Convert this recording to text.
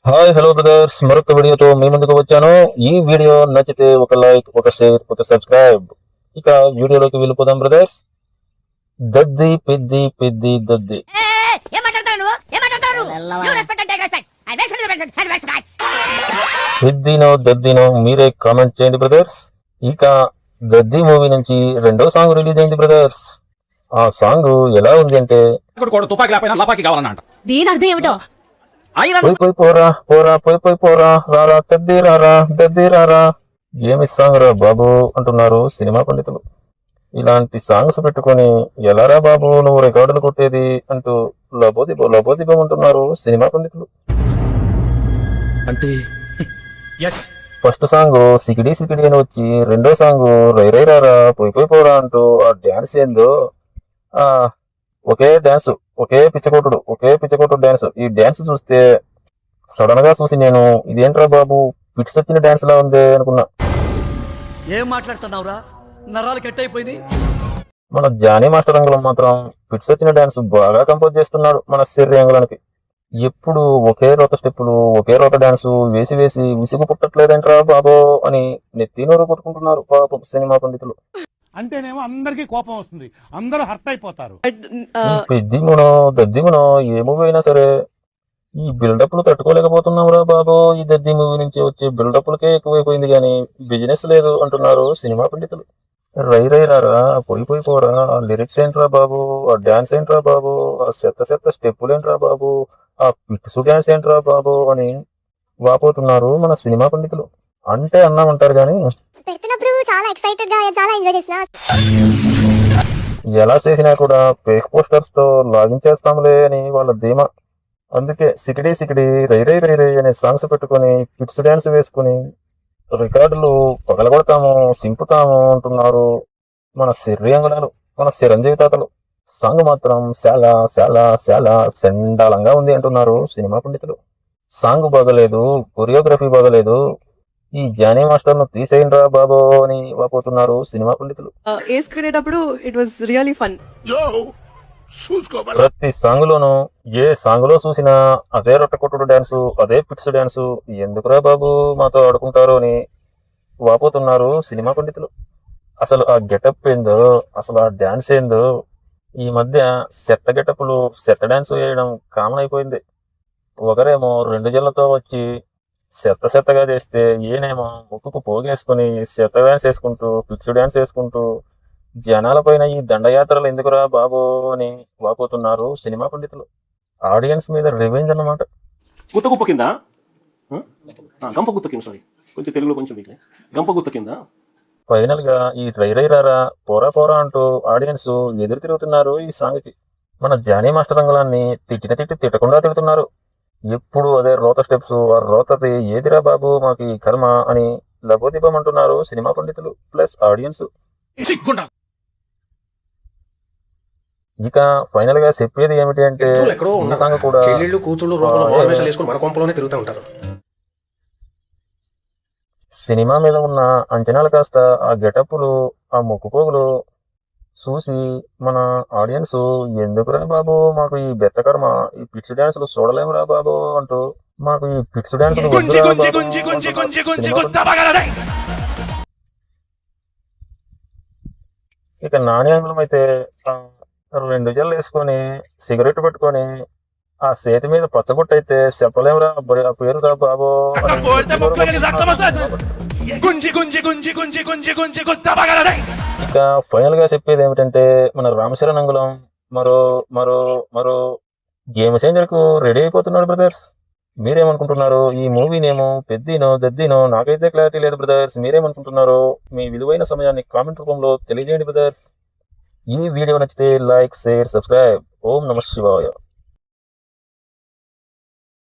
Hi hello brothers, మరొక వీడియోతో మీ ముందుకు వచ్చాను. ఈ వీడియో నచ్చితే ఒక లైక్, ఒక షేర్, ఒక సబ్స్క్రైబ్. ఇక వీడియోలోకి వెళ్ళిపోదాం బ్రదర్స్. దద్ది పెద్ది పెద్ది దద్ది. పెద్దినో దద్దినో మీరే కామెంట్ చేయండి బ్రదర్స్. ఇక దద్ది మూవీ నుంచి రెండో సాంగ్ రిలీజ్ అయింది బ్రదర్స్. ఆ సాంగ్ ఎలా ఉంది అంటే దీని అర్థం ఏమిటో పోయి పోయి పోరా పోరా పోయి పోయి పోరా రారా తద్ది రారా దద్ది రారా. ఏమి సాంగ్ రా బాబు అంటున్నారు సినిమా పండితులు. ఇలాంటి సాంగ్స్ పెట్టుకొని ఎలారా బాబు నువ్వు రికార్డులు కొట్టేది అంటూ లబోదిబం అంటున్నారు సినిమా పండితులు. అంటే ఫస్ట్ సాంగ్ సికిడి సికిడి అని వచ్చి రెండో సాంగ్ రై రై రారా పోయి పోయి పోరా అంటూ ఆ డ్యాన్స్ ఏందో, ఆ ఒకే డ్యాన్స్, ఒకే పిచ్చకొట్టుడు డ్యాన్స్. ఈ డ్యాన్స్ చూస్తే సడన్ గా చూసి నేను ఇదేంట్రా బాబు పిట్స్ వచ్చిన డ్యాన్స్ లా ఉంది అనుకున్నా. ఏం మాట్లాడుతున్నావురా, నరాలు కట్ అయిపోయింది. మన జానీ మాస్టర్ అంగుళం మాత్రం పిట్స్ వచ్చిన డ్యాన్స్ బాగా కంపోజ్ చేస్తున్నాడు మన సిర్రి అంగుళానికి. ఎప్పుడు ఒకే రోత స్టెప్పులు, ఒకే రోత డ్యాన్స్ వేసి వేసి విసుగు పుట్టట్లేదేంట్రా బాబో అని నెత్తినోరు కొట్టుకుంటున్నారు పాపం సినిమా పండితులు. అంటేనేమో అందరికీ కోపం వస్తుంది, అందరూ హర్ట్ అయిపోతారు. పెద్దిమునో దద్దిమునో ఏ మూవీ అయినా సరే ఈ బిల్డప్లు తట్టుకోలేకపోతున్నాంరా బాబో. ఈ దద్ది మూవీ నుంచి వచ్చే బిల్డప్లకే ఎక్కువైపోయింది కానీ బిజినెస్ లేదు అంటున్నారు సినిమా పండితులు. రై రై రారా పోయి పోయి పోరా, ఆ లిరిక్స్ ఏంట్రా బాబు, ఆ డాన్స్ ఏంట్రా బాబు, ఆ చెత్త స్టెప్పులు ఏంట్రా బాబు, ఆ పిట్సు డాన్స్ ఏంట్రా బాబు అని వాపోతున్నారు మన సినిమా పండితులు. అంటే అన్నామంటారు కానీ పెడుతున్నప్పుడు చాలా ఎక్సైటెడ్ గా చాలా ఎంజాయ్ చేసిన. ఎలా చేసినా కూడా ఫేక్ పోస్టర్స్ తో లాగించేస్తాంలే అని వాళ్ళ ధీమా. అందుకే సికిడి సికిడి రై రై రై రై అనే సాంగ్స్ పెట్టుకుని పిట్స్ డాన్స్ వేసుకుని రికార్డులు పగలగొడతాము, సింపుతాము అంటున్నారు మన సిర్రి అంగుళాలు, మన చిరంజీవి తాతలు. సాంగ్ మాత్రం చాలా చాలా చాలా చండాలంగా ఉంది అంటున్నారు సినిమా పండితులు. సాంగ్ బాగలేదు, కొరియోగ్రఫీ బాగలేదు, ఈ జానీ మాస్టర్ ను తీసేయండిరా బాబో అని వాపోతున్నారు సినిమా పండితులు. వేసుకునేటప్పుడు ఇట్ వాస్ రియల్లీ ఫన్. ప్రతి సాంగ్ లోనూ ఏ సాంగ్ లో చూసినా అదే రొట్టెకొట్టుడు డాన్సు, అదే పిట్స్ డాన్సు, ఎందుకురా బాబు మాతో ఆడుకుంటారు అని వాపోతున్నారు సినిమా పండితులు. అసలు ఆ గెటప్ ఏందో, అసలు ఆ డాన్స్ ఏందో. ఈ మధ్య సెట్ట గెటప్లు, సెట్ట డాన్స్ వేయడం కామన్ అయిపోయింది. ఒకరేమో 2 జల్లతో వచ్చి సెత్తగా చేస్తే, ఈయనేమో ముక్కుకు పోగేసుకుని సెత్త డాన్స్ వేసుకుంటూ, పిచ్చు డాన్స్ వేసుకుంటూ జనాల పైన ఈ దండయాత్రలు ఎందుకురా బాబు అని వాపోతున్నారు సినిమా పండితులు. ఆడియన్స్ మీద రివెంజ్ అన్నమాట. గుత్త కింద గంప గుత్త కింద, సారీ కొంచెం తెలుగులో కొంచెం గంప గుత్త కింద. ఫైనల్ గా ఈ రై రై రారా పోరా పోరా అంటూ ఆడియన్స్ ఎదురు తిరుగుతున్నారు ఈ సాంగ్ కి. మన జానీ మాస్టర్ అంగుళాన్ని తిట్టకుండా తిరుగుతున్నారు. ఎప్పుడు అదే రోత స్టెప్స్, ఆ రోతది ఏదిరా బాబు మాకు ఈ కర్మ అని లబోదిబం అంటున్నారు సినిమా పండితులు ప్లస్ ఆడియన్స్. ఇక ఫైనల్ గా చెప్పేది ఏమిటి అంటే ఈ సాంగ్ కూడా సినిమా మీద ఉన్న అంచనాలు కాస్త ఆ గెటప్లు, ఆ మొక్కుపోగులు చూసి మన ఆడియన్స్ ఎందుకురా బాబు మాకు ఈ బెత్తకర్మ, ఈ పిట్స్ డాన్సులు చూడలేమురా బాబు అంటూ మాకు ఈ పిట్స్ డాన్సులు ఇక నాని అంగుళం అయితే 2 జల్లు వేసుకొని సిగరెట్ పెట్టుకొని ఆ చేతి మీద పచ్చబొట్టు అయితే చెప్పలేమురా ఆ పేరు రా బాబు. ఇక ఫైనల్ గా చెప్పేది ఏమిటంటే మన రామచరణ్ అంగుళం మరో మరో మరో గేమ్ చేంజర్ కు రెడీ అయిపోతున్నాడు బ్రదర్స్. మీరేమనుకుంటున్నారు? ఈ మూవీనేమో పెద్దినో దద్దినో నాకైతే క్లారిటీ లేదు బ్రదర్స్. మీరేమనుకుంటున్నారో మీ విలువైన సమయాన్ని కామెంట్ రూపంలో తెలియజేయండి బ్రదర్స్. ఈ వీడియో నచ్చితే లైక్, షేర్, సబ్స్క్రైబ్. ఓం నమః శివాయ.